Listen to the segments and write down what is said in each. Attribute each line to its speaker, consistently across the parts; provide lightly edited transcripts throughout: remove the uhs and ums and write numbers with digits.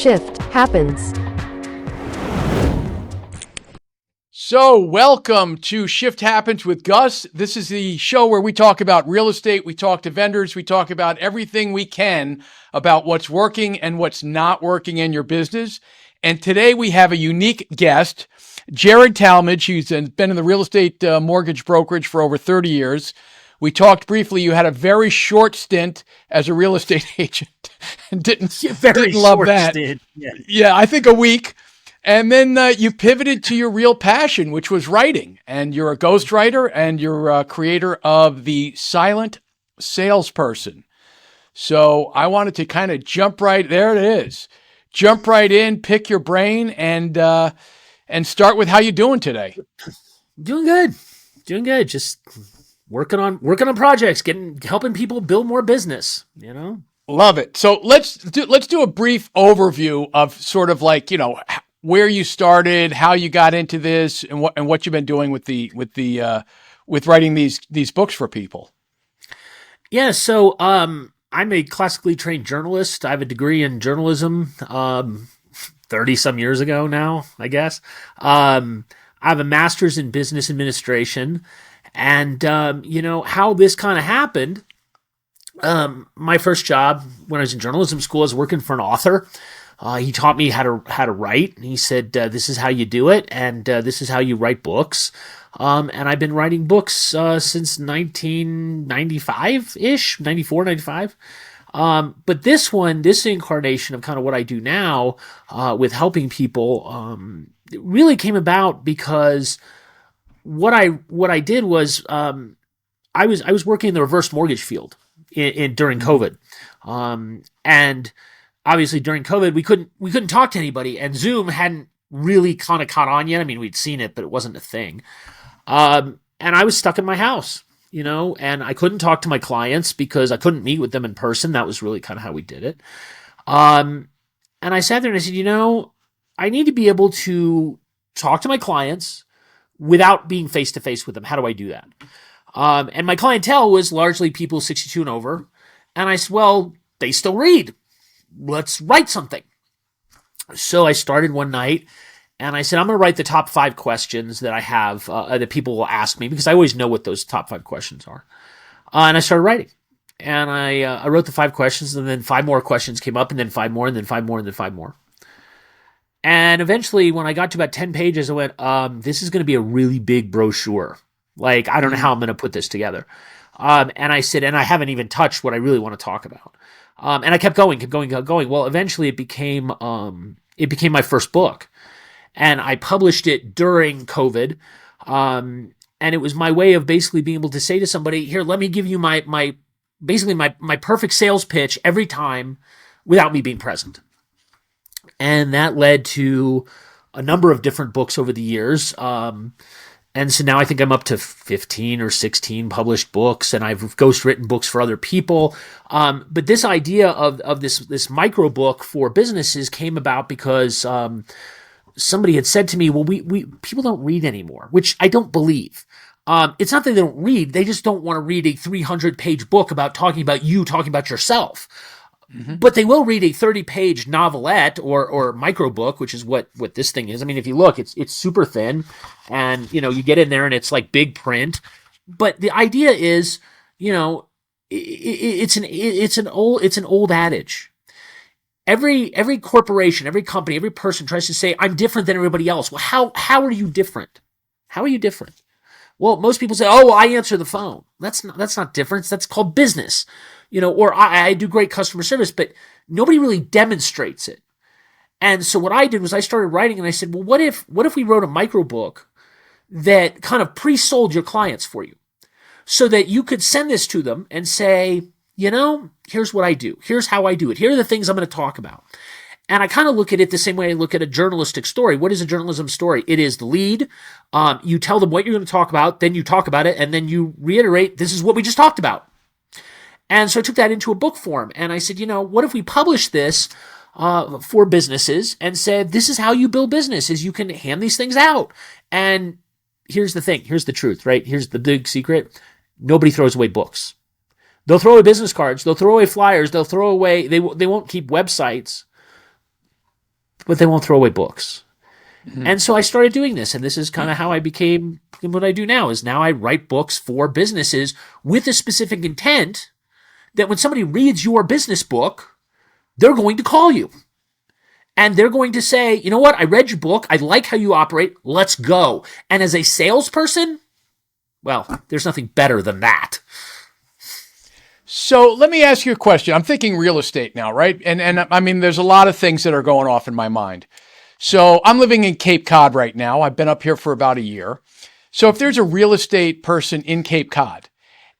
Speaker 1: Shift happens.
Speaker 2: So, welcome to Shift Happens with Gus. This is the show where we talk about real estate, we talk to vendors, we talk about everything we can about what's working and what's not working in your business. And today we have a unique guest, Jarred Talmadge. He's been in the real estate mortgage brokerage for over 30 years. We talked briefly. You had a very short stint as a real estate agent and didn't love that. Yeah, I think a week. And then you pivoted to your real passion, which was writing. And you're a ghostwriter and you're a creator of The Silent Salesperson. So I wanted to kind of jump right there. It is. Jump right in, pick your brain, and start with how you doing today.
Speaker 3: Doing good. Just working on projects, helping people build more business.
Speaker 2: Love it. So let's do a brief overview of sort of like where you started, how you got into this, and what you've been doing with writing these books for people.
Speaker 3: Yeah. So I'm a classically trained journalist. I have a degree in journalism. 30 some years ago now, I guess. I have a master's in business administration, and how this kind of happened. My first job when I was in journalism school, I was working for an author. He taught me how to write. He said, this is how you do it, and this is how you write books. And I've been writing books since 1995-ish, 94, 95. But this incarnation of kind of what I do now with helping people really came about because what I did was I was working in the reverse mortgage field during COVID. And obviously during COVID, we couldn't talk to anybody, and Zoom hadn't really kind of caught on yet. I mean, we'd seen it, but it wasn't a thing. And I was stuck in my house, and I couldn't talk to my clients because I couldn't meet with them in person. That was really kind of how we did it. And I sat there and I said, I need to be able to talk to my clients without being face to face with them. How do I do that? And my clientele was largely people 62 and over. And I said, well, they still read. Let's write something. So I started one night and I said, I'm going to write the top 5 questions that I have that people will ask me, because I always know what those top 5 questions are. And I started writing, and I wrote the 5 questions, and then 5 more questions came up, and then 5 more, and then 5 more, and then 5 more. And eventually, when I got to about 10 pages, I went, this is going to be a really big brochure. Like, I don't know how I'm going to put this together. And I said, and I haven't even touched what I really want to talk about. And I kept going. Well, eventually it became my first book, and I published it during COVID. And it was my way of basically being able to say to somebody, here, let me give you my perfect sales pitch every time without me being present. And that led to a number of different books over the years. And so now I think I'm up to 15 or 16 published books, and I've ghostwritten books for other people. But this idea of this micro book for businesses came about because somebody had said to me, well, we people don't read anymore, which I don't believe. It's not that they don't read. They just don't want to read a 300-page book talking about yourself. Mm-hmm. But they will read a 30-page novelette or micro book, which is what this thing is. I mean, if you look, it's super thin, and you get in there and it's like big print. But the idea is, it's an old adage. Every corporation, every company, every person tries to say, I'm different than everybody else. Well, how are you different? How are you different? Well, most people say, oh, well, I answer the phone. That's not difference. That's called business. Or I do great customer service, but nobody really demonstrates it. And so what I did was I started writing, and I said, well, what if we wrote a micro book that kind of pre-sold your clients for you, so that you could send this to them and say, here's what I do. Here's how I do it. Here are the things I'm going to talk about. And I kind of look at it the same way I look at a journalistic story. What is a journalism story? It is the lead. You tell them what you're going to talk about, then you talk about it, and then you reiterate, this is what we just talked about. And so I took that into a book form, and I said, what if we publish this for businesses and said, this is how you build business, is you can hand these things out. And here's the thing. Here's the truth, right? Here's the big secret. Nobody throws away books. They'll throw away business cards. They'll throw away flyers. They'll throw away, they won't keep websites. but they won't throw away books. And so I started doing this, and this is kind of how I became what I do now. Is now I write books for businesses with a specific intent that when somebody reads your business book, they're going to call you. And they're going to say, you know what, I read your book, I like how you operate, let's go. And as a salesperson, well, there's nothing better than that.
Speaker 2: So let me ask you a question. I'm thinking real estate now, right? And I mean, there's a lot of things that are going off in my mind. So I'm living in Cape Cod right now. I've been up here for about a year. So if there's a real estate person in Cape Cod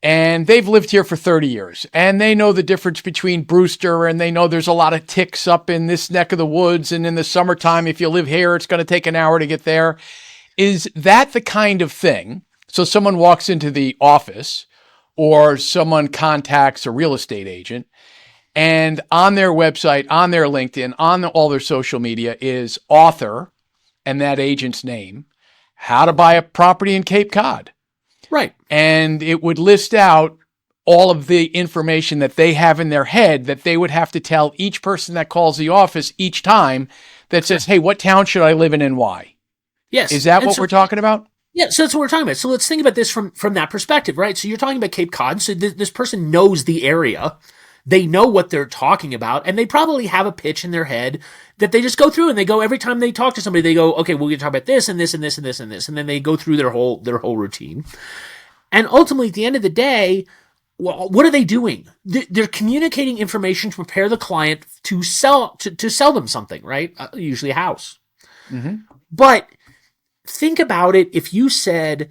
Speaker 2: and they've lived here for 30 years and they know the difference between Brewster and they know there's a lot of ticks up in this neck of the woods. And in the summertime, if you live here, it's going to take an hour to get there. Is that the kind of thing? So someone walks into the office or someone contacts a real estate agent, and on their website, on their LinkedIn, on all their social media is author and that agent's name, how to buy a property in Cape Cod.
Speaker 3: Right.
Speaker 2: And it would list out all of the information that they have in their head that they would have to tell each person that calls the office each time that says, hey, what town should I live in and why?
Speaker 3: Yes.
Speaker 2: Is that what we're talking about?
Speaker 3: Yeah, so that's what we're talking about. So let's think about this from that perspective, right? So you're talking about Cape Cod. So this person knows the area. They know what they're talking about, and they probably have a pitch in their head that they just go through, and they go every time they talk to somebody, they go, okay, we're going to talk about this and this and this and this and this, and then they go through their whole routine. And ultimately, at the end of the day, well, what are they doing? They're communicating information to prepare the client to sell them something, right? Usually a house. Mm-hmm. But think about it. If you said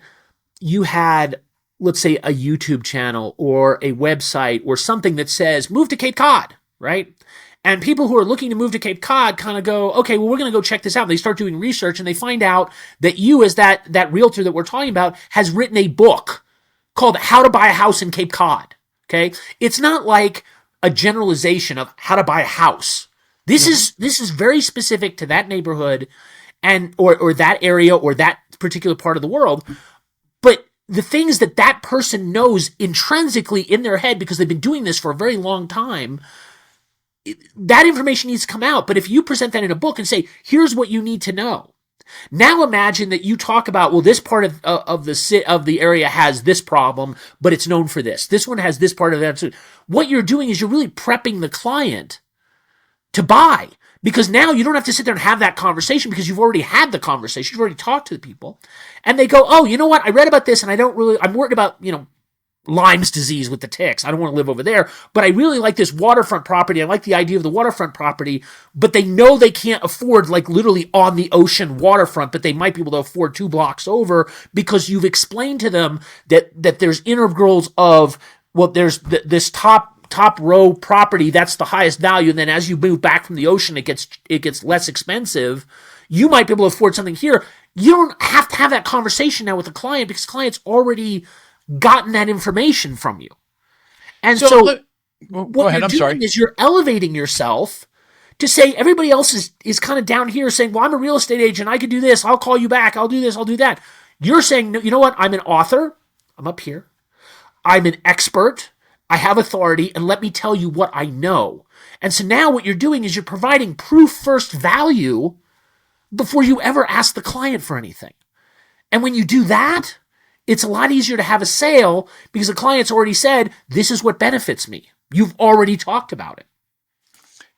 Speaker 3: you had, let's say, a YouTube channel or a website or something that says, move to Cape Cod, right? And people who are looking to move to Cape Cod kind of go, okay, well, we're going to go check this out. And they start doing research and they find out that you, as that realtor that we're talking about, has written a book called How to Buy a House in Cape Cod, okay? It's not like a generalization of how to buy a house. This is very specific to that neighborhood and or that area or that particular part of the world. But the things that person knows intrinsically in their head because they've been doing this for a very long time, that information needs to come out. But if you present that in a book and say, here's what you need to know. Now imagine that you talk about, well, this part of the area has this problem, but it's known for this. This one has this part of that. What you're doing is you're really prepping the client to buy. Because now you don't have to sit there and have that conversation because you've already had the conversation. You've already talked to the people. And they go, oh, you know what? I read about this and I'm worried about, Lyme's disease with the ticks. I don't want to live over there. But I really like this waterfront property. I like the idea of the waterfront property. But they know they can't afford like literally on the ocean waterfront, but they might be able to afford 2 blocks over because you've explained to them that there's integrals of, well, there's this top row property, that's the highest value. And then as you move back from the ocean, it gets less expensive. You might be able to afford something here. You don't have to have that conversation now with the client because the client's already gotten that information from you. And so what you're doing is you're elevating yourself to say everybody else is kind of down here saying, well, I'm a real estate agent. I can do this. I'll call you back. I'll do this. I'll do that. You're saying, no, you know what? I'm an author. I'm up here. I'm an expert. I have authority, and let me tell you what I know. And so now what you're doing is you're providing proof first value before you ever ask the client for anything. And when you do that, it's a lot easier to have a sale because the client's already said, this is what benefits me. You've already talked about it.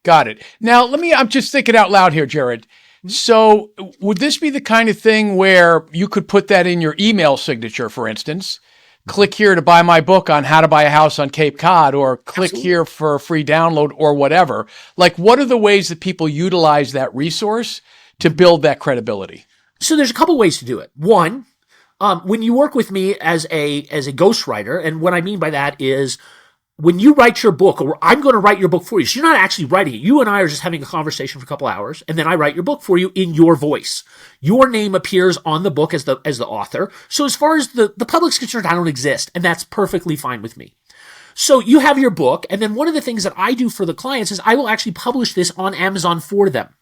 Speaker 2: Got it. Now, I'm just thinking out loud here, Jarred. So would this be the kind of thing where you could put that in your email signature, for instance? Click here to buy my book on how to buy a house on Cape Cod, or click here for a free download or whatever. Like, what are the ways that people utilize that resource to build that credibility?
Speaker 3: So there's a couple ways to do it. One, when you work with me as a ghostwriter, and what I mean by that is when you write your book, or I'm going to write your book for you. So you're not actually writing it. You and I are just having a conversation for a couple hours, and then I write your book for you in your voice. Your name appears on the book as the author. So as far as the public's concerned, I don't exist, and that's perfectly fine with me. So you have your book, and then one of the things that I do for the clients is I will actually publish this on Amazon for them.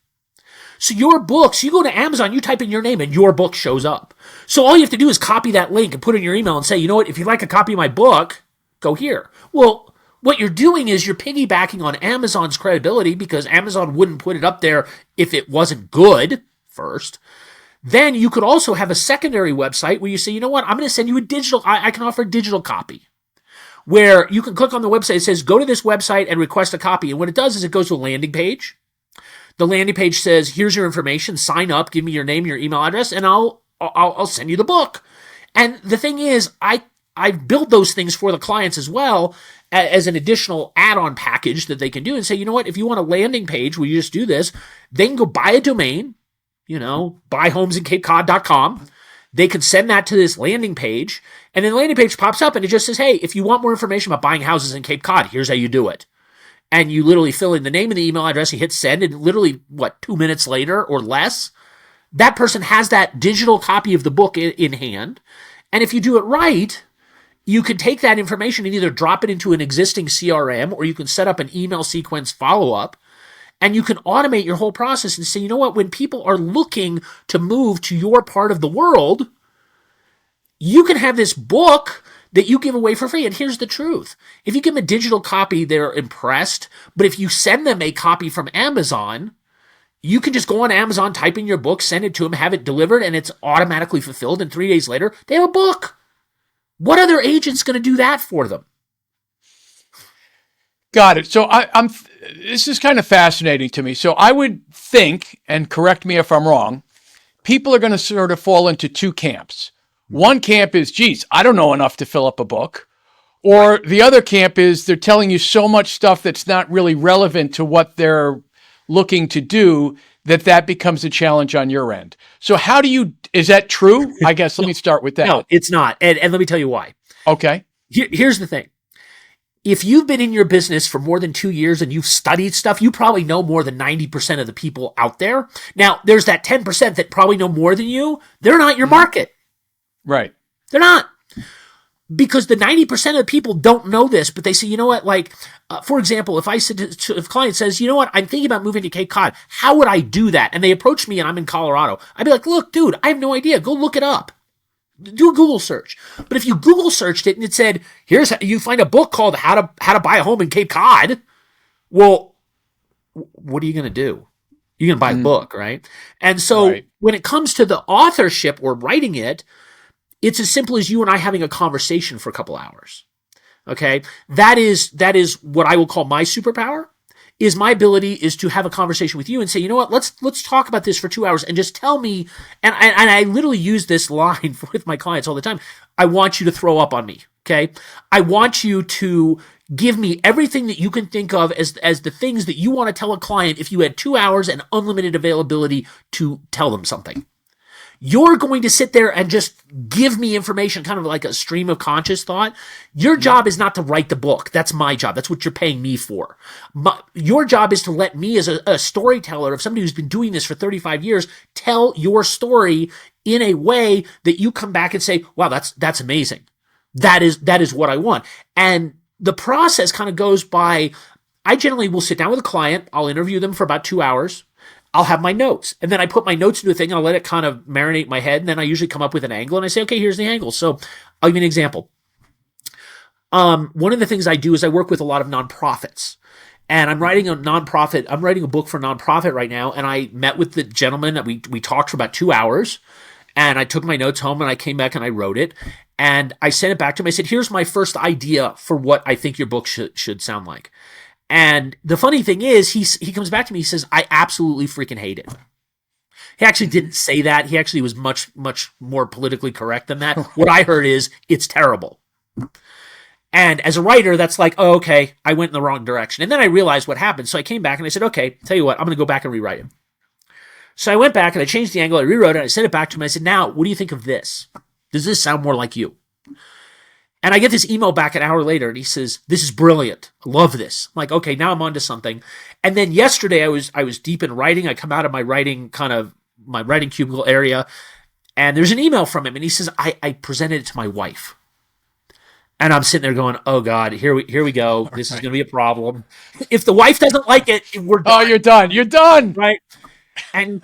Speaker 3: So your books, you go to Amazon, you type in your name, and your book shows up. So all you have to do is copy that link and put it in your email and say, you know what, if you'd like a copy of my book, go here. Well, what you're doing is you're piggybacking on Amazon's credibility because Amazon wouldn't put it up there if it wasn't good first. Then you could also have a secondary website where you say, you know what, I'm going to send you a digital, I can offer a digital copy where you can click on the website. It says, go to this website and request a copy. And what it does is it goes to a landing page. The landing page says, here's your information, sign up, give me your name, your email address, and I'll send you the book. And the thing is, I've built those things for the clients as well as an additional add-on package that they can do and say, you know what, if you want a landing page where you just do this, they can go buy a domain, buyhomesinCapeCod.com. They can send that to this landing page, and then the landing page pops up and it just says, hey, if you want more information about buying houses in Cape Cod, here's how you do it. And you literally fill in the name and the email address, you hit send, and literally, 2 minutes later or less, that person has that digital copy of the book in hand. And if you do it right, you can take that information and either drop it into an existing CRM or you can set up an email sequence follow-up. And you can automate your whole process and say, you know what, when people are looking to move to your part of the world, you can have this book that you give away for free. And here's the truth. If you give them a digital copy, they're impressed. But if you send them a copy from Amazon, you can just go on Amazon, type in your book, send it to them, have it delivered, and it's automatically fulfilled. And 3 days later, they have a book. What other agent's going to do that for them?
Speaker 2: Got it. So this is kind of fascinating to me. So I would think, and correct me if I'm wrong, people are going to sort of fall into two camps. One camp is, geez, I don't know enough to fill up a book. Or the other camp is they're telling you so much stuff that's not really relevant to what they're looking to do that becomes a challenge on your end. So is that true? I guess let me start with that.
Speaker 3: No, it's not. And let me tell you why.
Speaker 2: Okay.
Speaker 3: Here's the thing. If you've been in your business for more than 2 years and you've studied stuff, you probably know more than 90% of the people out there. Now, there's that 10% that probably know more than you. They're not your market.
Speaker 2: Right.
Speaker 3: They're not. Because the 90% of the people don't know this, but they say, you know what, for example, if if a client says, you know what, I'm thinking about moving to Cape Cod, how would I do that? And they approach me and I'm in Colorado. I'd be like, look, dude, I have no idea. Go look it up. Do a Google search. But if you Google searched it and it said, here's how you find a book called How to Buy a Home in Cape Cod, well, what are you going to do? You're going to buy the book, right? And so when it comes to the authorship or writing it, it's as simple as you and I having a conversation for a couple hours. Okay? That is what I will call my superpower. Is my ability is to have a conversation with you and say, you know what, let's talk about this for 2 hours and just tell me, and I literally use this line with my clients all the time. I want you to throw up on me, okay? I want you to give me everything that you can think of as the things that you want to tell a client if you had 2 hours and unlimited availability to tell them something. You're going to sit there and just give me information, kind of like a stream of conscious thought. Your job is not to write the book. That's my job. That's what you're paying me for. Your job is to let me, as a storyteller, of somebody who's been doing this for 35 years, tell your story in a way that you come back and say, wow, that's amazing. That is what I want. And the process kind of goes by, I generally will sit down with a client. I'll interview them for about 2 hours. I'll have my notes. And then I put my notes into a thing. I'll let it kind of marinate in my head. And then I usually come up with an angle and I say, okay, here's the angle. So I'll give you an example. One of the things I do is I work with a lot of nonprofits. And I'm writing a book for a nonprofit right now. And I met with the gentleman that we talked for about 2 hours. And I took my notes home and I came back and I wrote it. And I sent it back to him. I said, here's my first idea for what I think your book should sound like. And the funny thing is, he comes back to me, he says, I absolutely freaking hate it. He actually didn't say that. He actually was much, much more politically correct than that. What I heard is, it's terrible. And as a writer, that's like, oh, okay, I went in the wrong direction. And then I realized what happened. So I came back and I said, okay, tell you what, I'm going to go back and rewrite it. So I went back and I changed the angle, I rewrote it, I sent it back to him. I said, now, what do you think of this? Does this sound more like you? And I get this email back an hour later, and he says, this is brilliant. I love this. I'm like, okay, now I'm onto something. And then yesterday I was deep in writing. I come out of my writing cubicle area, and there's an email from him, and he says, I presented it to my wife. And I'm sitting there going, oh God, here we go. This is going to be a problem. If the wife doesn't like it, we're done.
Speaker 2: Oh, you're done. You're done.
Speaker 3: Right? And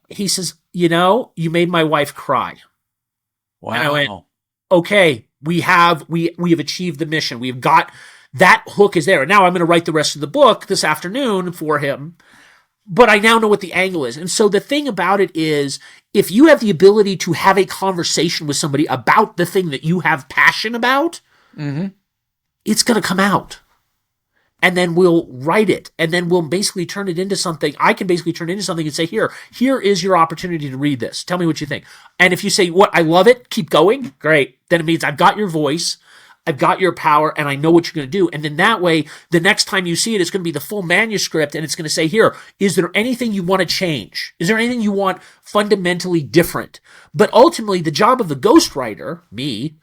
Speaker 3: he says, you know, you made my wife cry.
Speaker 2: Wow.
Speaker 3: And I went, okay. We have achieved the mission. We've got that hook is there. And now I'm going to write the rest of the book this afternoon for him, but I now know what the angle is. And so the thing about it is, if you have the ability to have a conversation with somebody about the thing that you have passion about, it's going to come out. And then we'll write it. And then we'll basically turn it into something. I can basically turn it into something and say, here is your opportunity to read this. Tell me what you think. And if you say, what, I love it, keep going, great. Then it means I've got your voice, I've got your power, and I know what you're going to do. And then that way, the next time you see it, it's going to be the full manuscript, and it's going to say, here, is there anything you want to change? Is there anything you want fundamentally different? But ultimately, the job of the ghostwriter, me,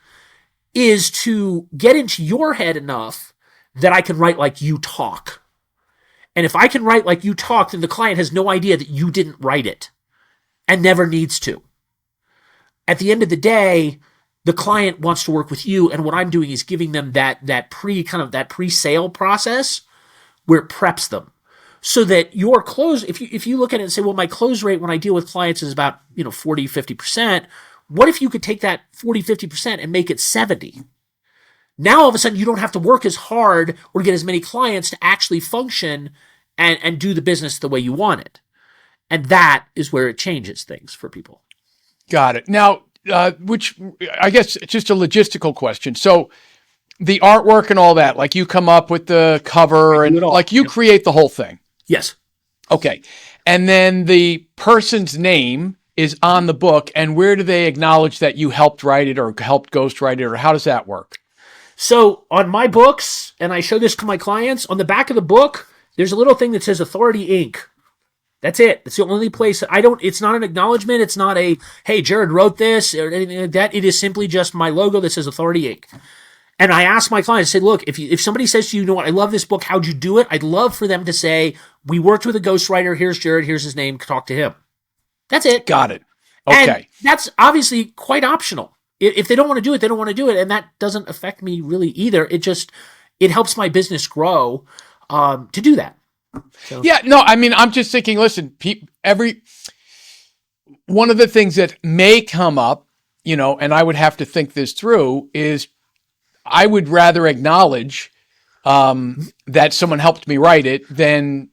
Speaker 3: is to get into your head enough that I can write like you talk. And if I can write like you talk, then the client has no idea that you didn't write it and never needs to. At the end of the day, the client wants to work with you, and what I'm doing is giving them that pre-sale process where it preps them, so that your close, if you look at it and say, well, my close rate when I deal with clients is about 40, 50%. What if you could take that 40, 50% and make it 70? Now all of a sudden you don't have to work as hard or get as many clients to actually function and do the business the way you want it. And that is where it changes things for people.
Speaker 2: Got it. Now, which I guess it's just a logistical question. So the artwork and all that, like you come up with the cover and like you create the whole thing.
Speaker 3: Yes.
Speaker 2: Okay. And then the person's name is on the book, and where do they acknowledge that you helped write it or helped ghostwrite it, or how does that work?
Speaker 3: So on my books, and I show this to my clients, on the back of the book, there's a little thing that says Authority Inc. That's it. It's the only place. It's not an acknowledgement. It's not a, hey, Jarred wrote this or anything like that. It is simply just my logo that says Authority Inc. And I ask my clients, I say, look, if somebody says to you, what, I love this book, how'd you do it? I'd love for them to say, we worked with a ghostwriter. Here's Jarred. Here's his name. Talk to him. That's it.
Speaker 2: Got it. Okay.
Speaker 3: And that's obviously quite optional. If they don't want to do it, they don't want to do it. And that doesn't affect me really either. It helps my business grow to do that. So.
Speaker 2: Yeah, no, I mean, I'm just thinking, listen, one of the things that may come up, and I would have to think this through, is I would rather acknowledge that someone helped me write it than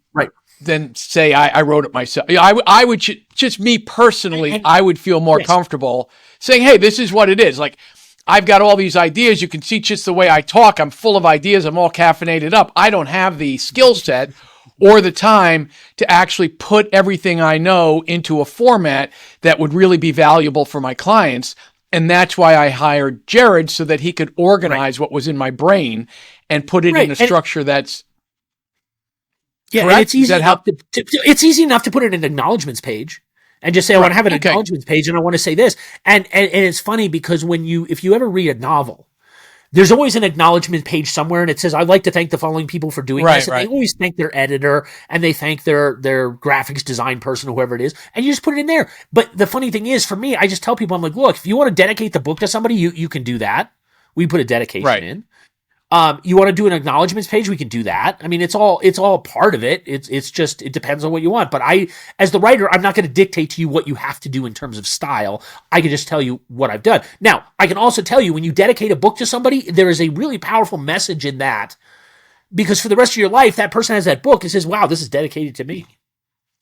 Speaker 2: say I wrote it myself. I would just me personally, I would feel more comfortable saying, hey, this is what it is. Like, I've got all these ideas. You can see just the way I talk. I'm full of ideas. I'm all caffeinated up. I don't have the skill set or the time to actually put everything I know into a format that would really be valuable for my clients. And that's why I hired Jarred, so that he could organize what was in my brain and put it in a structure that's correct.
Speaker 3: And it's easy enough it's easy enough to put it in an acknowledgments page and just say, I want to have an acknowledgments page and I want to say this. And it's funny because if you ever read a novel, there's always an acknowledgement page somewhere, and it says, I'd like to thank the following people for doing this. And they always thank their editor, and they thank their graphics design person, whoever it is, and you just put it in there. But the funny thing is, for me, I just tell people, I'm like, look, if you want to dedicate the book to somebody, you can do that. We put a dedication in. You want to do an acknowledgments page? We can do that. I mean, it's all part of it. It's just, it depends on what you want. But as the writer, I'm not going to dictate to you what you have to do in terms of style. I can just tell you what I've done. Now, I can also tell you, when you dedicate a book to somebody, there is a really powerful message in that, because for the rest of your life, that person has that book and says, wow, this is dedicated to me.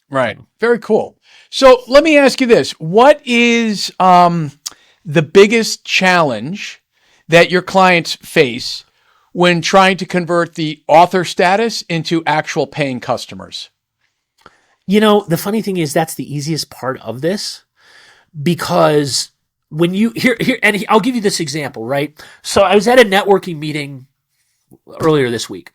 Speaker 2: Right. Very cool. So let me ask you this. What is the biggest challenge that your clients face when trying to convert the author status into actual paying customers?
Speaker 3: The funny thing is, that's the easiest part of this, because when you here, and I'll give you this example, right? So I was at a networking meeting earlier this week,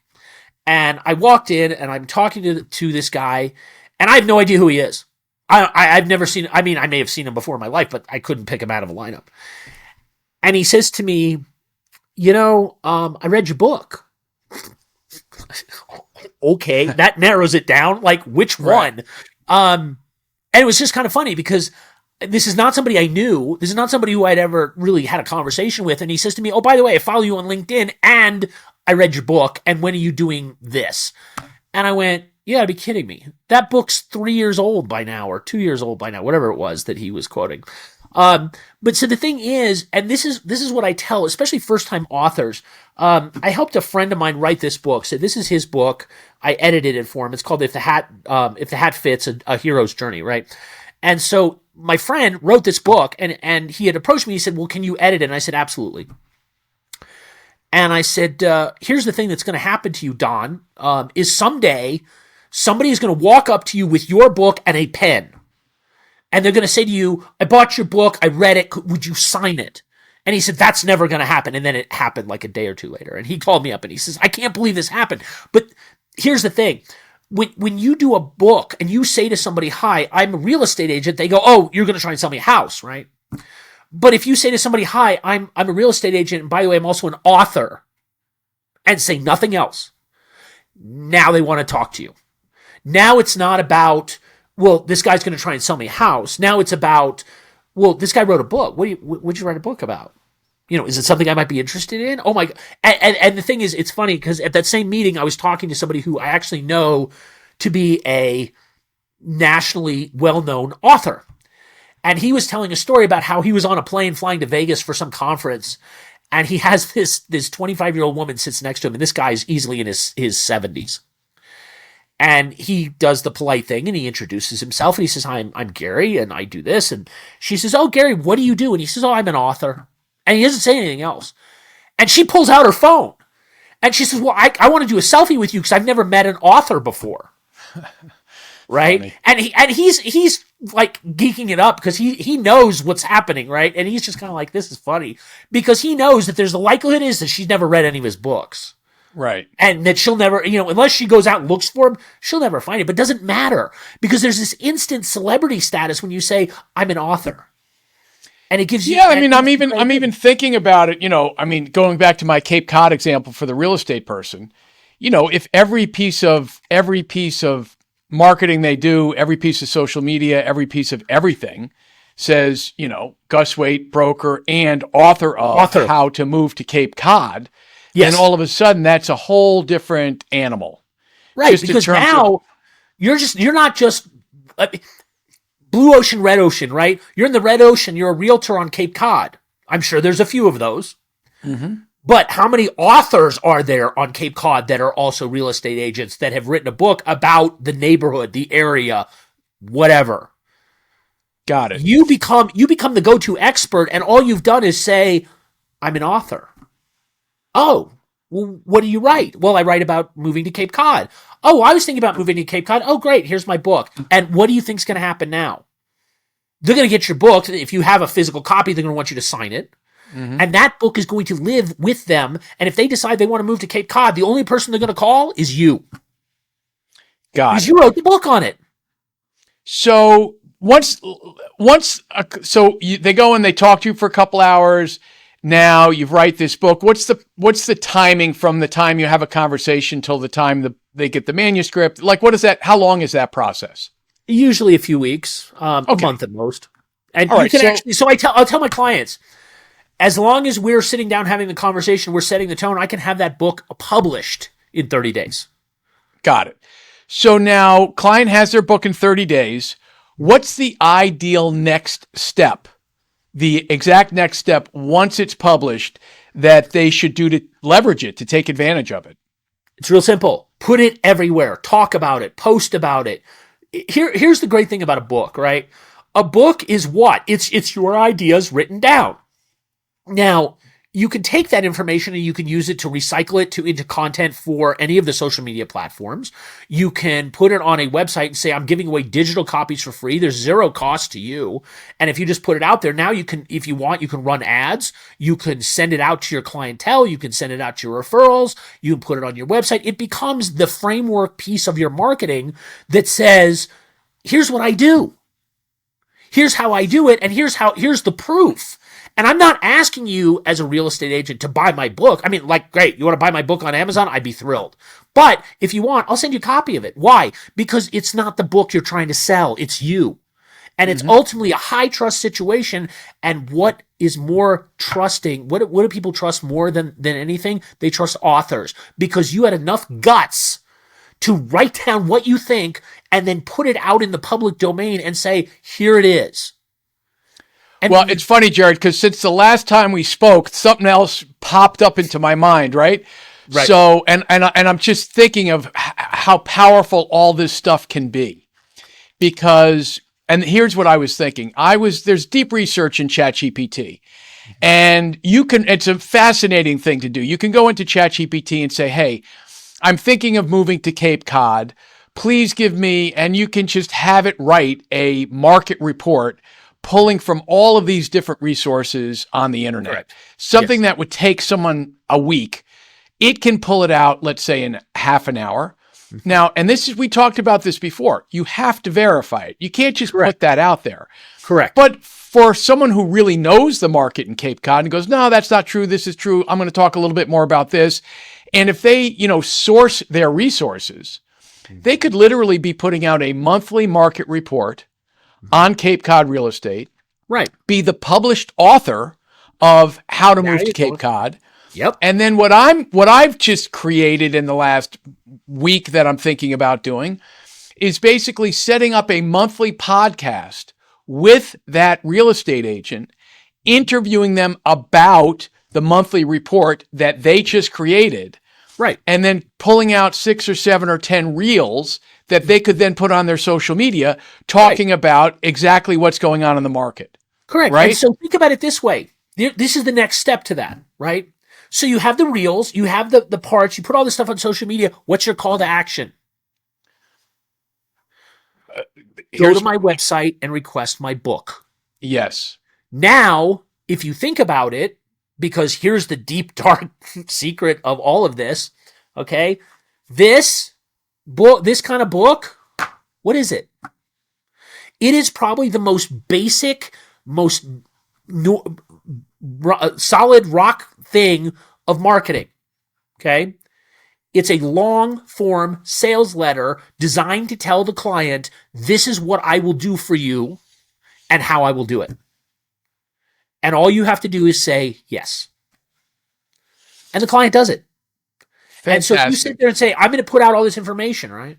Speaker 3: and I walked in and I'm talking to this guy, and I have no idea who he is. I've never seen, I mean, I may have seen him before in my life, but I couldn't pick him out of a lineup. And he says to me, I read your book. Okay, that narrows it down. Like, which one? And it was just kind of funny, because this is not somebody I knew. This is not somebody who I'd ever really had a conversation with. And he says to me, oh, by the way, I follow you on LinkedIn and I read your book. And when are you doing this? And I went, you gotta be kidding me. That book's 3 years old by now, or 2 years old by now, whatever it was that he was quoting. But so the thing is, and this is what I tell, especially first time authors. I helped a friend of mine write this book. So this is his book. I edited it for him. It's called If the Hat Fits, a Hero's Journey, right? And so my friend wrote this book, and he had approached me. He said, "Well, can you edit it?" And I said, "Absolutely." And I said, "Here's the thing that's going to happen to you, Don. Is someday somebody is going to walk up to you with your book and a pen. And they're going to say to you, I bought your book, I read it, would you sign it?" And he said, "That's never going to happen." And then it happened like a day or two later. And he called me up and he says, "I can't believe this happened." But here's the thing. When you do a book and you say to somebody, "Hi, I'm a real estate agent," they go, "Oh, you're going to try and sell me a house," right? But if you say to somebody, "Hi, I'm a real estate agent, and by the way, I'm also an author," and say nothing else, now they want to talk to you. Now it's not about, well, this guy's going to try and sell me a house. Now it's about, well, this guy wrote a book. What'd you write a book about? Is it something I might be interested in? Oh my God. And the thing is, it's funny because at that same meeting, I was talking to somebody who I actually know to be a nationally well-known author. And he was telling a story about how he was on a plane flying to Vegas for some conference. And he has this 25-year-old woman sits next to him. And this guy's easily in his 70s. And he does the polite thing and he introduces himself and he says, "Hi, I'm Gary and I do this." And she says, "Oh, Gary, what do you do?" And he says, "Oh, I'm an author." And he doesn't say anything else. And she pulls out her phone and she says, "Well, I want to do a selfie with you because I've never met an author before." Right? Funny. And he's like geeking it up because he knows what's happening, right? And he's just kind of like, this is funny because he knows that there's the likelihood is that she's never read any of his books.
Speaker 2: Right.
Speaker 3: And that she'll never, unless she goes out and looks for him, she'll never find it. But it doesn't matter because there's this instant celebrity status when you say, "I'm an author." And it gives you.
Speaker 2: Yeah, I mean, I'm even thinking about it, going back to my Cape Cod example for the real estate person, if every piece of marketing they do, every piece of social media, every piece of everything says, Gus Waite, broker and author of How to Move to Cape Cod. Yes. And all of a sudden, that's a whole different animal.
Speaker 3: Right, just because now you're not just blue ocean, red ocean, right? You're in the red ocean. You're a realtor on Cape Cod. I'm sure there's a few of those. Mm-hmm. But how many authors are there on Cape Cod that are also real estate agents that have written a book about the neighborhood, the area, whatever?
Speaker 2: Got it.
Speaker 3: You become the go-to expert, and all you've done is say, "I'm an author." "Oh, well, what do you write?" "Well, I write about moving to Cape Cod." "Oh, I was thinking about moving to Cape Cod." "Oh, great. Here's my book." And what do you think's going to happen now? They're going to get your book. If you have a physical copy, they're going to want you to sign it. Mm-hmm. And that book is going to live with them. And if they decide they want to move to Cape Cod, the only person they're going to call is you. Because you wrote the book on it.
Speaker 2: So they go and they talk to you for a couple hours. Now you write this book. What's the timing from the time you have a conversation till the time they get the manuscript? Like, what is that? How long is that process?
Speaker 3: Usually a few weeks, a month at most. And you can I'll tell my clients, as long as we're sitting down having the conversation, we're setting the tone, I can have that book published in 30 days.
Speaker 2: Got it. So now client has their book in 30 days. What's the ideal next step? The exact next step once it's published that they should do to leverage it, to take advantage of it?
Speaker 3: It's real simple. Put it everywhere. Talk about it. Post about it. Here's the great thing about a book, right? A book is what? It's your ideas written down. Now, you can take that information and you can use it to recycle it into content for any of the social media platforms. You can put it on a website and say, "I'm giving away digital copies for free. There's zero cost to you." And if you just put it out there, now you can, if you want, you can run ads. You can send it out to your clientele. You can send it out to your referrals. You can put it on your website. It becomes the framework piece of your marketing that says, "Here's what I do. Here's how I do it. And here's the proof." And I'm not asking you as a real estate agent to buy my book. I mean, like, great, you want to buy my book on Amazon? I'd be thrilled. But if you want, I'll send you a copy of it. Why? Because it's not the book you're trying to sell. It's you. And it's ultimately a high trust situation. And what is more trusting? What do people trust more than anything? They trust authors because you had enough guts to write down what you think and then put it out in the public domain and say, "Here it is."
Speaker 2: Well, it's funny, Jarred, because since the last time we spoke, something else popped up into my mind, right?
Speaker 3: Right.
Speaker 2: So, and I'm just thinking of how powerful all this stuff can be, because, and here's what I was thinking. There's deep research in ChatGPT, and it's a fascinating thing to do. You can go into ChatGPT and say, hey, I'm thinking of moving to Cape Cod. Please give me, and you can just have it write a market report pulling from all of these different resources on the internet.
Speaker 3: Correct.
Speaker 2: Something that would take someone a week. It can pull it out, let's say, in half an hour. Now, and we talked about this before. You have to verify it. You can't just put that out there.
Speaker 3: Correct.
Speaker 2: But for someone who really knows the market in Cape Cod and goes, no, that's not true. This is true. I'm going to talk a little bit more about this. And if they, source their resources, they could literally be putting out a monthly market report on Cape Cod real estate.
Speaker 3: Right.
Speaker 2: Be the published author of how to move to Cape Cod.
Speaker 3: Yep.
Speaker 2: And then what I've just created in the last week that I'm thinking about doing is basically setting up a monthly podcast with that real estate agent, interviewing them about the monthly report that they just created.
Speaker 3: Right.
Speaker 2: And then pulling out 6 or 7 or 10 reels that they could then put on their social media talking about exactly what's going on in the market.
Speaker 3: Correct.
Speaker 2: Right.
Speaker 3: And so think about it this way. This is the next step to that, right? So you have the reels, you have the parts, you put all this stuff on social media. What's your call to action? Go to my website and request my book.
Speaker 2: Yes.
Speaker 3: Now, if you think about it, because here's the deep, dark secret of all of this, okay? This kind of book, what is it? It is probably the most basic, most solid rock thing of marketing, okay? It's a long-form sales letter designed to tell the client, this is what I will do for you and how I will do it. And all you have to do is say yes. And the client does it. Fantastic. And so if you sit there and say, I'm going to put out all this information, right?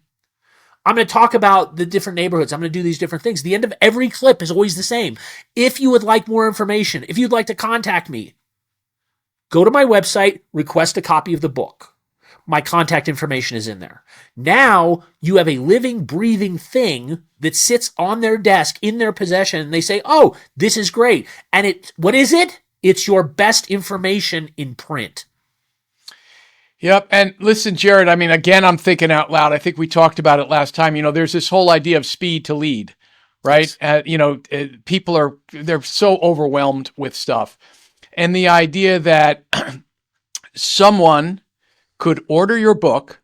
Speaker 3: I'm going to talk about the different neighborhoods. I'm going to do these different things. The end of every clip is always the same. If you would like more information, if you'd like to contact me, go to my website, request a copy of the book. My contact information is in there. Now you have a living, breathing thing that sits on their desk in their possession. And they say, oh, this is great. And what is it? It's your best information in print.
Speaker 2: Yep. And listen, Jarred, I mean, again, I'm thinking out loud. I think we talked about it last time. There's this whole idea of speed to lead, right? Yes. People they're so overwhelmed with stuff. And the idea that someone could order your book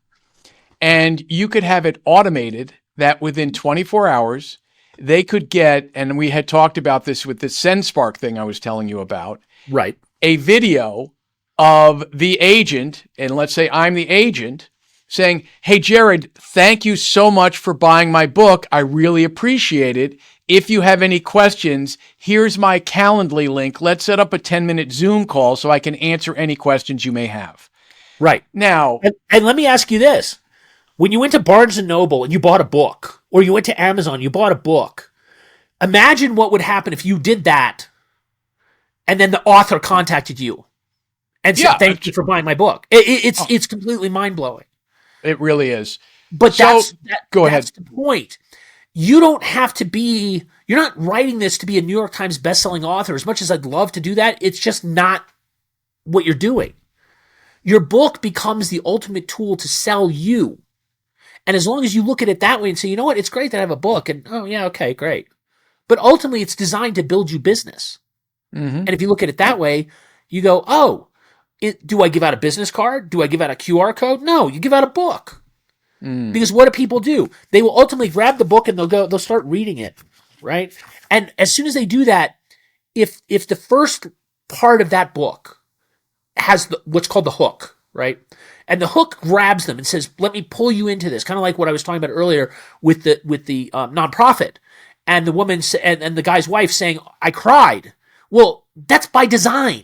Speaker 2: and you could have it automated that within 24 hours, they could get, and we had talked about this with the SendSpark thing I was telling you about,
Speaker 3: right?
Speaker 2: A video of the agent, and let's say I'm the agent, saying, hey, Jarred, thank you so much for buying my book. I really appreciate it. If you have any questions, here's my Calendly link. Let's set up a 10-minute Zoom call so I can answer any questions you may have.
Speaker 3: Right.
Speaker 2: Now,
Speaker 3: and let me ask you this. When you went to Barnes & Noble and you bought a book, or you went to Amazon, you bought a book, imagine what would happen if you did that and then the author contacted you and said, thank you for buying my book. It's completely mind-blowing.
Speaker 2: It really is.
Speaker 3: But that's the point. You don't have to be, you're not writing this to be a New York Times bestselling author. As much as I'd love to do that, it's just not what you're doing. Your book becomes the ultimate tool to sell you. And as long as you look at it that way and say, you know what, it's great that I have a book, and oh yeah, okay, great. But ultimately it's designed to build you business. Mm-hmm. And if you look at it that way, you go, oh, do I give out a business card? Do I give out a QR code? No, you give out a book. Because what do people do? They will ultimately grab the book and they'll start reading it, right? And as soon as they do that, if the first part of that book has what's called the hook, right? And the hook grabs them and says, let me pull you into this. Kind of like what I was talking about earlier with the nonprofit. And the woman and the guy's wife saying, I cried. Well, that's by design.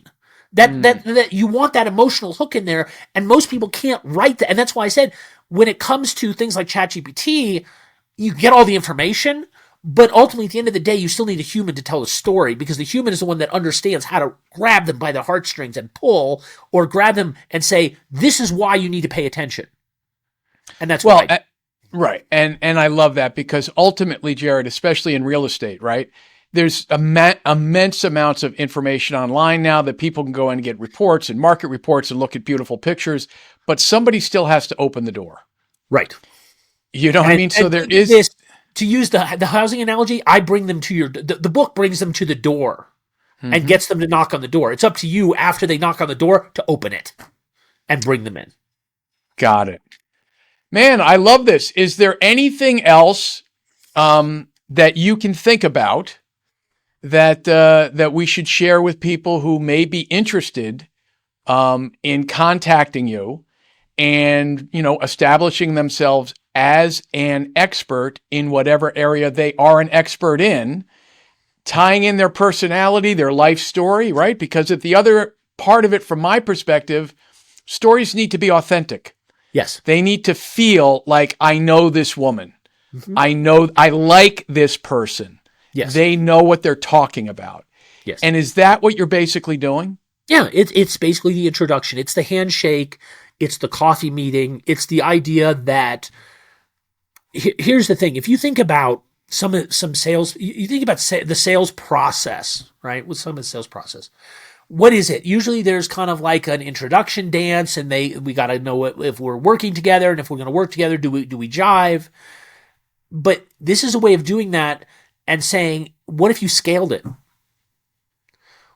Speaker 3: That you want that emotional hook in there, and most people can't write that. And that's why I said, when it comes to things like ChatGPT, you get all the information, But ultimately, at the end of the day, you still need a human to tell a story, because the human is the one that understands how to grab them by the heartstrings and pull, or grab them and say, this is why you need to pay attention. And that's
Speaker 2: Well,
Speaker 3: why.
Speaker 2: right. And I love that, because ultimately, Jarred, especially in real estate, right? There's immense amounts of information online now that people can go in and get reports and market reports and look at beautiful pictures, but somebody still has to open the door.
Speaker 3: Right.
Speaker 2: You know what I mean? So there is
Speaker 3: this, to use the housing analogy, I bring them to the book brings them to the door and gets them to knock on the door. It's up to you after they knock on the door to open it and bring them in.
Speaker 2: Got it. Man, I love this. Is there anything else that you can think about that we should share with people who may be interested in contacting you and, establishing themselves as an expert in whatever area they are an expert in, tying in their personality, their life story, right? Because at the other part of it, from my perspective, stories need to be authentic.
Speaker 3: Yes.
Speaker 2: They need to feel like, I know this woman. I like this person.
Speaker 3: Yes.
Speaker 2: They know what they're talking about.
Speaker 3: Yes.
Speaker 2: And is that what you're basically doing?
Speaker 3: Yeah, it's basically the introduction. It's the handshake. It's the coffee meeting. It's the idea that, here's the thing. If you think about some sales, you think about the sales process, right? With some of the sales process, what is it? Usually there's kind of like an introduction dance, and we got to know if we're working together, and if we're going to work together, do we jive? But this is a way of doing that and saying, what if you scaled it?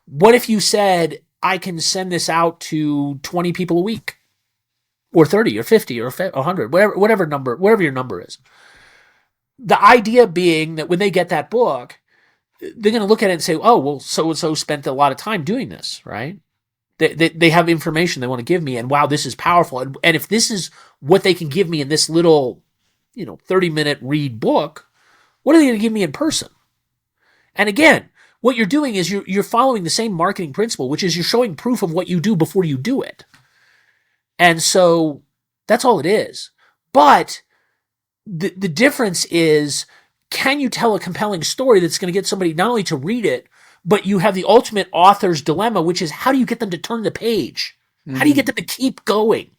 Speaker 3: What if you said, I can send this out to 20 people a week, or 30 or 50 or 100, whatever your number is. The idea being that when they get that book, they're going to look at it and say, oh, well, so-and-so spent a lot of time doing this, right? They have information they want to give me, and wow, this is powerful. And if this is what they can give me in this little, 30-minute read book, what are they going to give me in person? And again, what you're doing is you're following the same marketing principle, which is you're showing proof of what you do before you do it. And so that's all it is. But the difference is, can you tell a compelling story that's going to get somebody not only to read it, but you have the ultimate author's dilemma, which is, how do you get them to turn the page? How do you get them to keep going?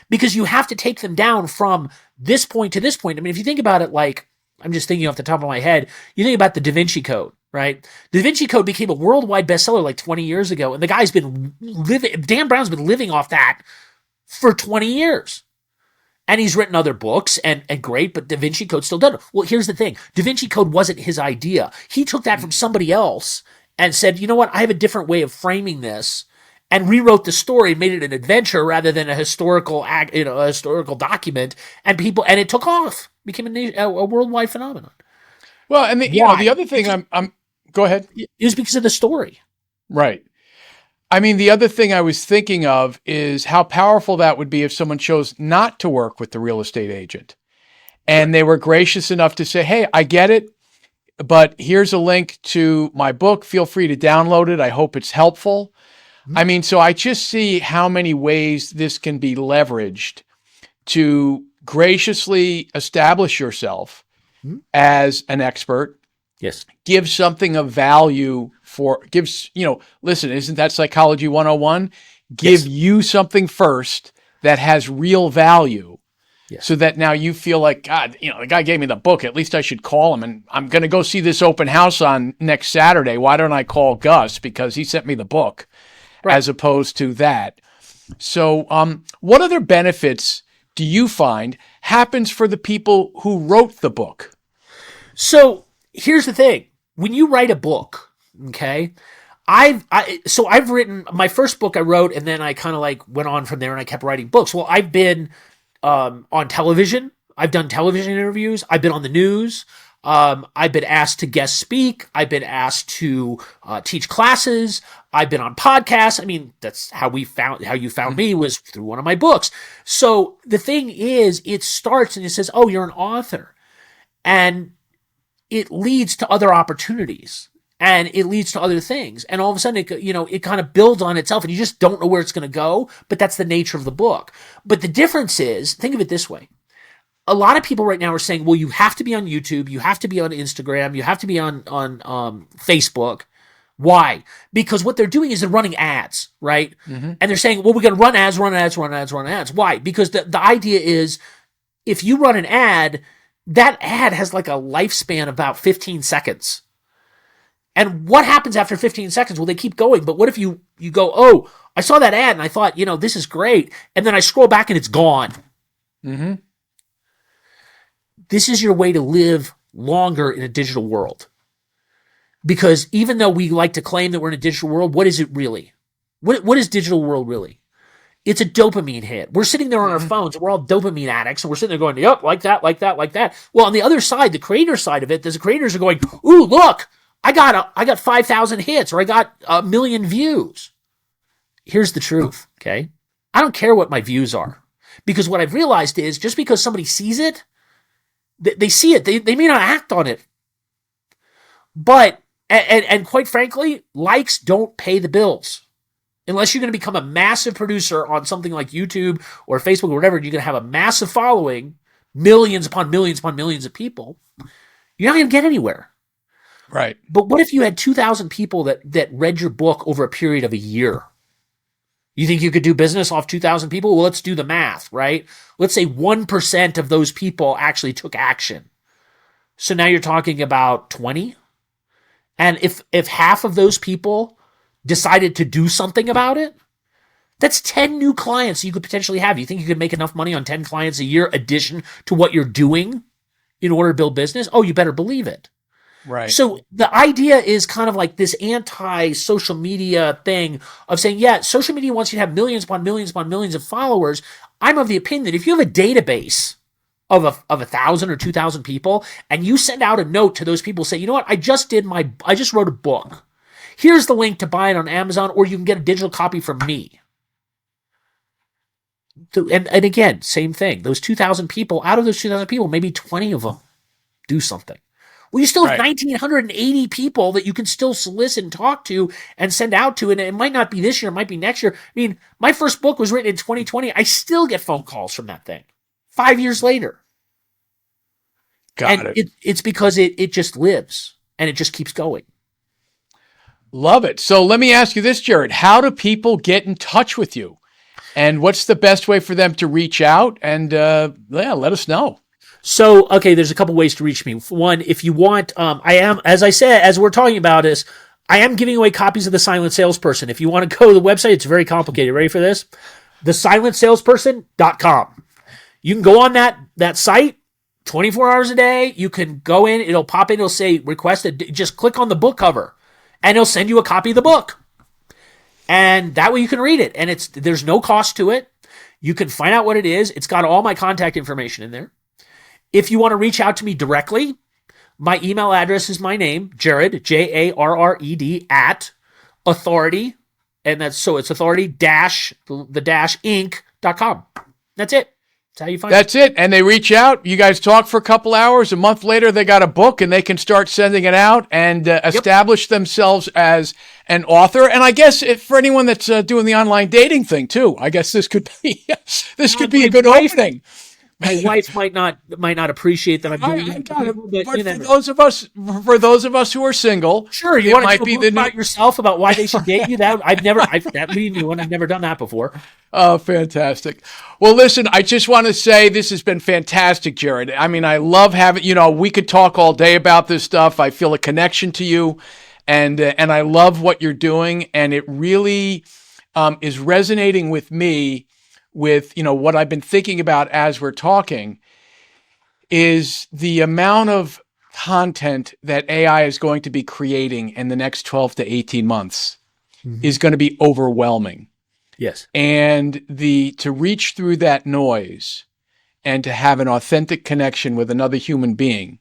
Speaker 3: Because you have to take them down from this point to this point. I mean, if you think about it, like, I'm just thinking off the top of my head, you think about the Da Vinci Code, right? The Da Vinci Code became a worldwide bestseller like 20 years ago, and the guy's been Dan Brown's been living off that for 20 years. And he's written other books, and great, but Da Vinci Code still done it. Well, here's the thing. Da Vinci Code wasn't his idea. He took that from somebody else and said, you know what, I have a different way of framing this, and rewrote the story, made it an adventure rather than a historical document, and it took off, became a worldwide phenomenon.
Speaker 2: Well, and the other thing go ahead.
Speaker 3: It was because of the story.
Speaker 2: Right. I mean, the other thing I was thinking of is how powerful that would be if someone chose not to work with the real estate agent, and they were gracious enough to say, hey, I get it, but here's a link to my book. Feel free to download it. I hope it's helpful. I mean, so I just see how many ways this can be leveraged to graciously establish yourself as an expert.
Speaker 3: Yes.
Speaker 2: Give something of value listen, isn't that Psychology 101? Give you something first that has real value.
Speaker 3: Yes.
Speaker 2: So that now you feel like, God, the guy gave me the book. At least I should call him. And I'm going to go see this open house on next Saturday. Why don't I call Gus? Because he sent me the book, right, as opposed to that. So what other benefits do you find happens for the people who wrote the book?
Speaker 3: So here's the thing. When you write a book, okay, I've written my first book I wrote, and then I kind of like went on from there and I kept writing books. Well, I've been on television. I've done television interviews. I've been on the news. I've been asked to guest speak. I've been asked to teach classes. I've been on podcasts. I mean, that's how you found me, was through one of my books. So the thing is, it starts and it says, oh, you're an author. And it leads to other opportunities. And it leads to other things. And all of a sudden, it kind of builds on itself, and you just don't know where it's going to go. But that's the nature of the book. But the difference is, think of it this way. a lot of people right now are saying, well, you have to be on YouTube, you have to be on Instagram, you have to be on Facebook. Why? Because what they're doing is they're running ads, right?
Speaker 2: Mm-hmm.
Speaker 3: And they're saying, well, we're going to run ads, run ads, run ads, run ads. Why? Because the idea is if you run an ad, that ad has like a lifespan of about 15 seconds. And what happens after 15 seconds? Well, they keep going. But what if you go, oh, I saw that ad and I thought, this is great. And then I scroll back and it's gone.
Speaker 2: Mm-hmm.
Speaker 3: This is your way to live longer in a digital world. Because even though we like to claim that we're in a digital world, what is it really? What is digital world really? It's a dopamine hit. We're sitting there on our phones and we're all dopamine addicts. And we're sitting there going, yep, like that, like that, like that. Well, on the other side, the creator side of it, the creators are going, ooh, look, I got 5,000 hits or I got 1 million views. Here's the truth, okay? I don't care what my views are. Because what I've realized is just because somebody sees it, they see it. They may not act on it. But, and quite frankly, likes don't pay the bills. Unless you're going to become a massive producer on something like YouTube or Facebook or whatever, and you're going to have a massive following, millions upon millions upon millions of people, you're not going to get anywhere.
Speaker 2: Right.
Speaker 3: But what if you had 2,000 people that read your book over a period of a year? You think you could do business off 2,000 people? Well, let's do the math, right? Let's say 1% of those people actually took action. So now you're talking about 20. And if half of those people decided to do something about it, that's 10 new clients you could potentially have. You think you could make enough money on 10 clients a year addition to what you're doing in order to build business? Oh, you better believe it.
Speaker 2: Right.
Speaker 3: So the idea is kind of like this anti-social media thing of saying, yeah, social media wants you to have millions upon millions upon millions of followers. I'm of the opinion that if you have a database of 1,000 or 2,000 people and you send out a note to those people, say, you know what, I just wrote a book. Here's the link to buy it on Amazon, or you can get a digital copy from me. And again, same thing. Those 2,000 people, out of those 2,000 people, maybe 20 of them do something. Well, you still have 1,980 people that you can still solicit and talk to and send out to, and it might not be this year, it might be next year. I mean, my first book was written in 2020. I still get phone calls from that thing 5 years later.
Speaker 2: Got it.
Speaker 3: It's because it just lives, and it just keeps going.
Speaker 2: Love it. So let me ask you this, Jarred. How do people get in touch with you? And what's the best way for them to reach out? And let us know.
Speaker 3: So, okay, there's a couple ways to reach me. One, if you want, I am, as I said, as we're talking about this, I am giving away copies of The Silent Salesperson. If you want to go to the website, it's very complicated. Ready for this? TheSilentSalesperson.com. You can go on that site 24 hours a day. You can go in, it'll pop in, it'll say request it. Just click on the book cover and it'll send you a copy of the book. And that way you can read it. And there's no cost to it. You can find out what it is. It's got all my contact information in there. If you want to reach out to me directly, my email address is my name, Jarred, Jarred, at authority, and it's authority inc.com. That's it. That's how you find it.
Speaker 2: That's it. And they reach out. You guys talk for a couple hours. A month later, they got a book and they can start sending it out and establish themselves as an author. And I guess for anyone that's doing the online dating thing too, I guess this could be a good opening.
Speaker 3: My wife might not appreciate that I'm doing it,
Speaker 2: but for those of us who are single,
Speaker 3: sure, you want to do a book about yourself about why they should date you. That I've never done that before.
Speaker 2: Oh, fantastic! Well, listen, I just want to say this has been fantastic, Jarred. I mean, I love having we could talk all day about this stuff. I feel a connection to you, and I love what you're doing, and it really is resonating with me. With what I've been thinking about as we're talking is the amount of content that AI is going to be creating in the next 12 to 18 months is going to be overwhelming.
Speaker 3: Yes.
Speaker 2: And to reach through that noise and to have an authentic connection with another human being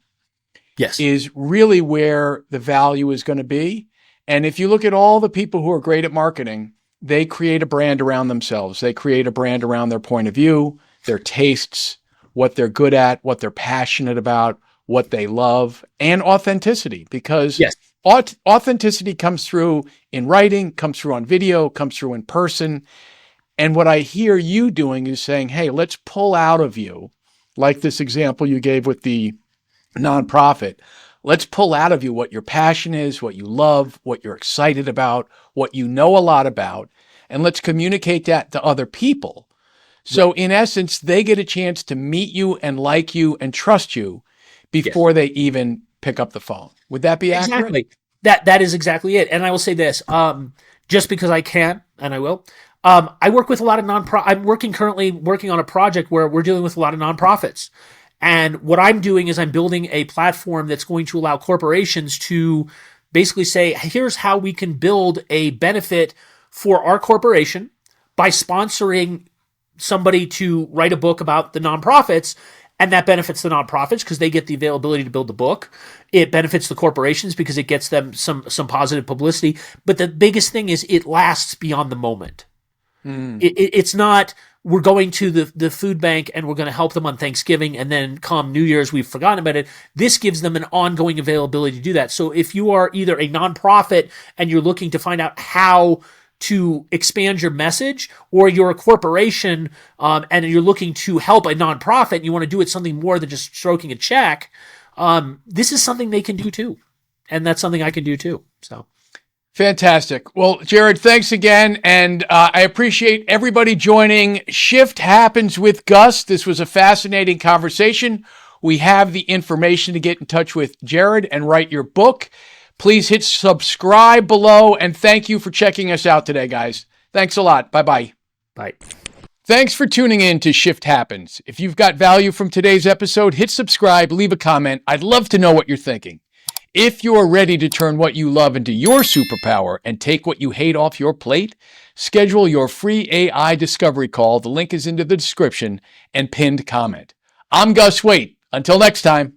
Speaker 2: is really where the value is going to be. And if you look at all the people who are great at marketing, they create a brand around themselves. They create a brand around their point of view, their tastes, what they're good at, what they're passionate about, what they love, and authenticity. Because authenticity comes through in writing, comes through on video, comes through in person. And what I hear you doing is saying, hey, let's pull out of you like this example you gave with the nonprofit. Let's pull out of you what your passion is, what you love, what you're excited about, what you know a lot about, and let's communicate that to other people. So in essence, they get a chance to meet you and like you and trust you before they even pick up the phone. Would that be accurate?
Speaker 3: Exactly. That is exactly it. And I will say this, just because I can, and I will, I work with a lot of I'm currently working on a project where we're dealing with a lot of nonprofits. And what I'm doing is I'm building a platform that's going to allow corporations to basically say, here's how we can build a benefit for our corporation by sponsoring somebody to write a book about the nonprofits. And that benefits the nonprofits because they get the availability to build the book. It benefits the corporations because it gets them some positive publicity. But the biggest thing is it lasts beyond the moment. It's not, we're going to the food bank and we're going to help them on Thanksgiving, and then come New Year's, we've forgotten about it. This gives them an ongoing availability to do that. So if you are either a nonprofit and you're looking to find out how to expand your message, or you're a corporation and you're looking to help a nonprofit and you want to do it something more than just stroking a check, this is something they can do too. And that's something I can do too. So
Speaker 2: fantastic. Well, Jarred, thanks again. And I appreciate everybody joining Shift Happens with Gus. This was a fascinating conversation. We have the information to get in touch with Jarred and write your book. Please hit subscribe below, and thank you for checking us out today, guys. Thanks a lot. Bye-bye.
Speaker 3: Bye.
Speaker 2: Thanks for tuning in to Shift Happens. If you've got value from today's episode, hit subscribe, leave a comment. I'd love to know what you're thinking. If you're ready to turn what you love into your superpower and take what you hate off your plate, schedule your free AI discovery call. The link is in the description and pinned comment. I'm Gus Waite. Until next time.